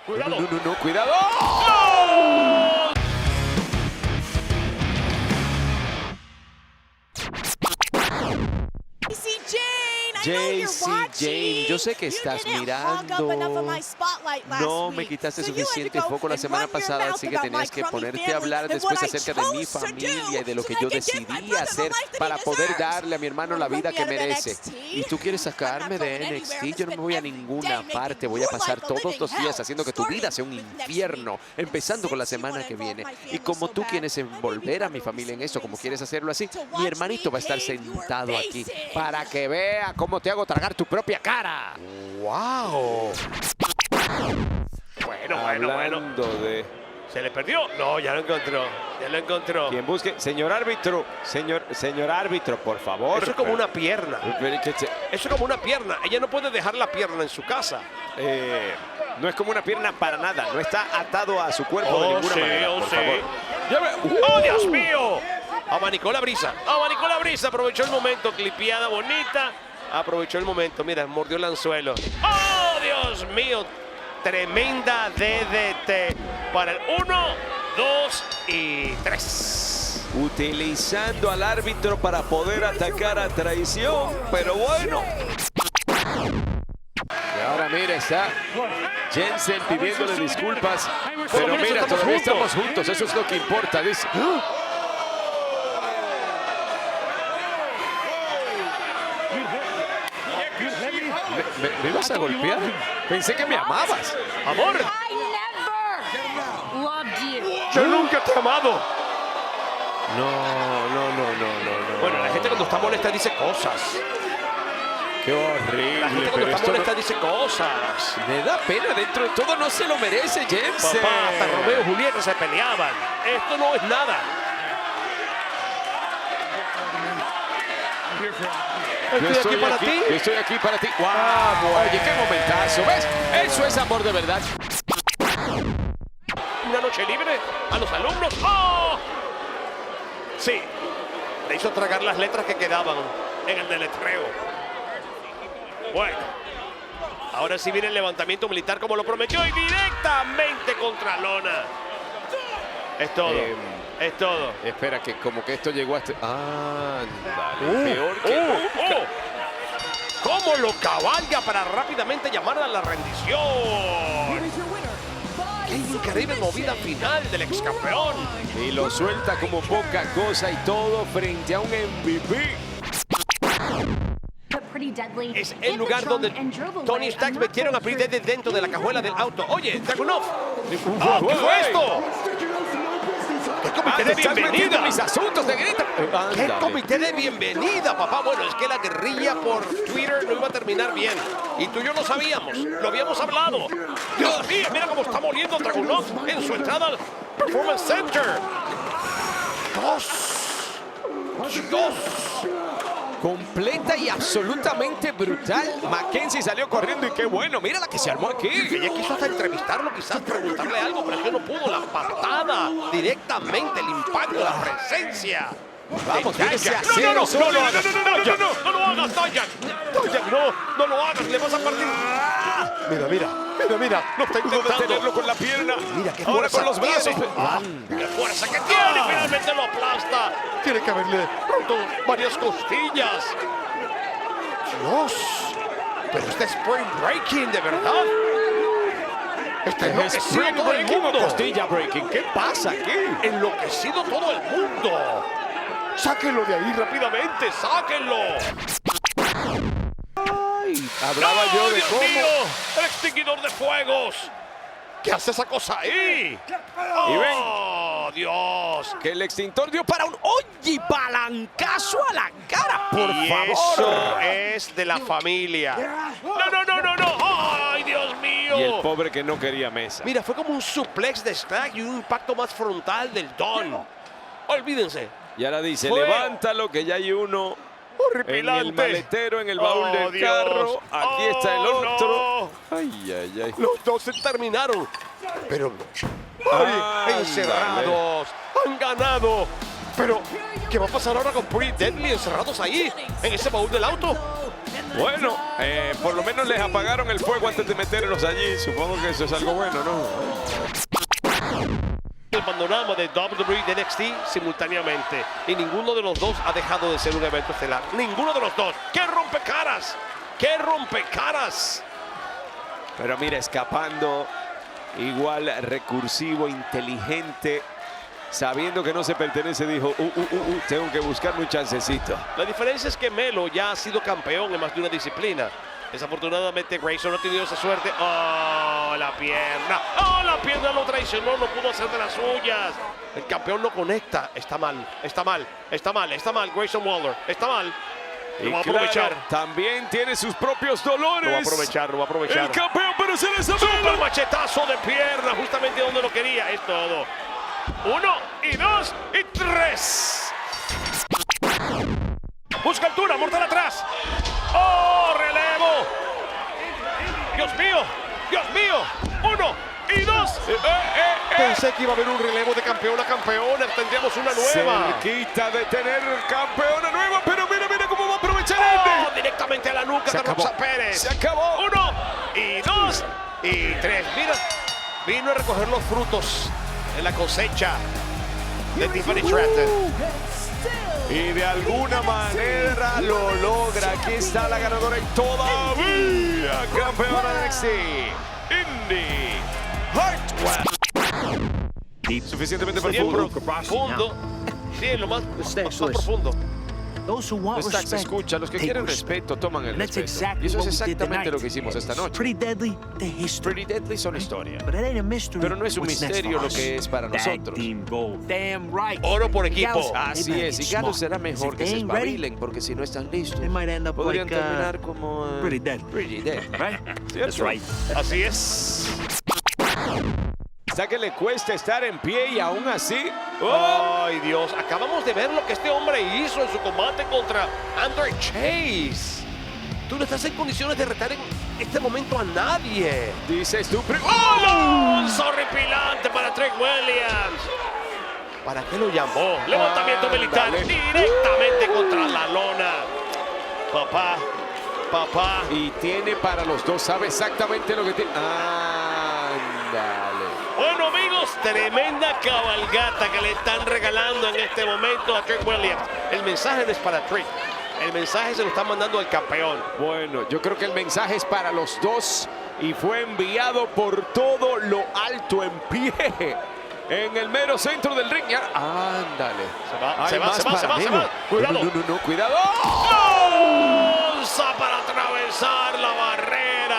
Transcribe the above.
Cuidado. No, cuidado. ¡Oh! Jane, yo sé que estás mirando. No me quitaste suficiente foco la semana pasada, así que tenías que ponerte a hablar después acerca de mi familia y de lo que yo decidí hacer para poder darle a mi hermano la vida que merece. Y tú quieres sacarme de NXT, yo no me voy a ninguna parte. Voy a pasar todos los días haciendo que tu vida sea un infierno, empezando con la semana que viene. Y como tú quieres envolver a mi familia en eso, como quieres hacerlo así, mi hermanito va a estar sentado aquí para que vea cómo te hago tragar tu propia cara. ¡Wow! Bueno. De... ¿Se le perdió? No, ya lo encontró. Ya lo encontró. Quien busque, señor árbitro, señor árbitro, por favor. Eso es como una pierna. Eso es como una pierna. Ella no puede dejar la pierna en su casa. No es como una pierna para nada. No está atado a su cuerpo de ninguna manera, por favor. ¡Oh, Dios mío! Abanicó la brisa. Abanicó la brisa. Aprovechó el momento. Clipeada bonita. Aprovechó el momento. Mira, mordió el anzuelo. ¡Oh, Dios mío! Tremenda DDT para el 1, 2 y 3. Utilizando al árbitro para poder atacar a traición. Pero bueno. Y ahora mira, está Jensen pidiéndole disculpas. Pero mira, todavía estamos juntos. Eso es lo que importa. Dice... ¿Me ibas a golpear? Pensé que me amabas. Amor, yo nunca te he amado. No. Bueno, la gente cuando está molesta dice cosas. Qué horrible. La gente cuando está molesta dice cosas. Me da pena, dentro de todo no se lo merece, Jensen. Papá, hasta Romeo y Julieta se peleaban. Esto no es nada. Estoy aquí para ti. Estoy aquí para ti. ¡Wow! Oye, qué momentazo. ¿Ves? Eso es amor de verdad. Una noche libre a los alumnos. ¡Oh! Sí. Le hizo tragar las letras que quedaban en el deletreo. Bueno. Ahora sí viene el levantamiento militar como lo prometió y directamente contra lona. Es todo. Es todo. Espera, que como que esto llegó a este... Ándale, peor que... ¿Cómo lo cabalga para rápidamente llamar a la rendición? ¡Qué increíble movida final del ex campeón! Y lo suelta como poca cosa y todo frente a un MVP. Es el lugar donde Tony Stark metieron a Pretty Deadly dentro de la cajuela del auto. Oye, Dragunov. ¿Qué fue esto? ¿Qué comité de bienvenida? Mis asuntos de grita. ¿Qué comité de bienvenida, papá? Bueno, es que la guerrilla por Twitter no iba a terminar bien. Y tú y yo lo sabíamos. Lo habíamos hablado. Dios mío, mira cómo está moliendo Dragunov en su entrada al Performance Center. Dios. Completa y absolutamente brutal. Mackenzie salió corriendo y qué bueno. Mira la que se armó aquí. Ella quiso hasta entrevistarlo, quizás preguntarle algo, pero es que no pudo. La patada directamente, el impacto, la presencia. Vamos, no lo hagas, no lo hagas, le vas a partir. Mira, lo está intentando detenerlo con la pierna. Mira qué ahora fuerza con los brazos. Qué fuerza que tiene, finalmente lo aplasta. Tiene que haberle roto varias costillas. Dios, pero este es spring breaking, de verdad. Está enloquecido todo el mundo. Costilla breaking, ¿qué pasa aquí? Enloquecido todo el mundo. Sáquenlo de ahí rápidamente, sáquenlo. Hablaba ¡No, yo de Dios cómo... mío! ¡El extinguidor de fuegos! ¿Qué hace esa cosa ahí? Y ven. ¡Oh, Dios! Que el extintor dio para un... ¡Oye! ¡Palancazo a la cara! ¡Por favor! Eso es de la familia. ¡No! ¡Ay, Dios mío! Y el pobre que no quería mesa. Mira, fue como un suplex de Stack y un impacto más frontal del Don. Olvídense. Y ahora dice, Fue... levántalo que ya hay uno horripilante. en el maletero, en el baúl del Dios. carro. Aquí está el otro. No. Ay. Los dos se terminaron. Pero encerrados. Han ganado. Pero, ¿qué va a pasar ahora con Pretty Deadly encerrados ahí? En ese baúl del auto. Bueno, por lo menos les apagaron el fuego antes de meterlos allí. Supongo que eso es algo bueno, ¿no? El panorama de WWE y de NXT simultáneamente. Y ninguno de los dos ha dejado de ser un evento estelar. Ninguno de los dos. ¡Qué rompecaras! ¡Qué rompecaras! Pero mira, escapando, igual recursivo, inteligente. Sabiendo que no se pertenece, dijo, tengo que buscarme un chancecito. La diferencia es que Melo ya ha sido campeón en más de una disciplina. Desafortunadamente Grayson no ha tenido esa suerte. ¡Oh, la pierna! ¡Oh, la pierna lo traicionó! No pudo hacer de las suyas. El campeón no conecta. Está mal, está mal, está mal, está mal. Grayson Waller, está mal. Lo va a aprovechar. Claro, también tiene sus propios dolores. Lo va a aprovechar, lo va a aprovechar. El campeón, pero se les super machetazo de pierna, justamente donde lo quería. Es todo. 1, 2 y 3. Busca altura, mortal atrás. ¡Oh, relevo! ¡Dios mío! ¡Dios mío! 1 y 2. Pensé que iba a haber un relevo de campeón a campeona. Tendríamos una nueva. Cerquita de tener campeona nueva, pero mira cómo va a aprovechar directamente a la nuca de Roxanne Pérez. Se acabó. 1 y 2 y 3. Mira, vino a recoger los frutos en la cosecha de Tiffany Stratton. Y de alguna manera lo logra. Aquí está la ganadora y todavía campeona de NXT, Indi Hartwell. Suficientemente profundo. Sí, en lo más profundo. Se escucha, los que quieren respeto toman el respeto. Y eso es exactamente lo que hicimos esta noche. Pretty Deadly son historia. Pero no es un misterio lo que es para nosotros. Oro por equipo. Así es, y Galo será mejor que se espabilen, porque si no están listos, podrían terminar como Pretty Dead. Así es. Hasta que le cuesta estar en pie y aún así... ¡Ay, Dios! Acabamos de ver lo que este hombre hizo en su combate contra Andre Chase. Tú no estás en condiciones de retar en este momento a nadie. Dices tú... ¡Oh! ¡Horripilante para Trick Williams! ¿Para qué lo llamó? Levantamiento militar directamente contra la lona. Papá. Y tiene para los dos, sabe exactamente lo que tiene. Ándale. Bueno, amigos, tremenda cabalgata que le están regalando en este momento a Trick Williams. El mensaje no es para Trick. El mensaje se lo están mandando al campeón. Bueno, yo creo que el mensaje es para los dos y fue enviado por todo lo alto en pie. En el mero centro del ring. Ándale. Se va. Cuidado. No, cuidado. ¡Oh! Para atravesar la barrera.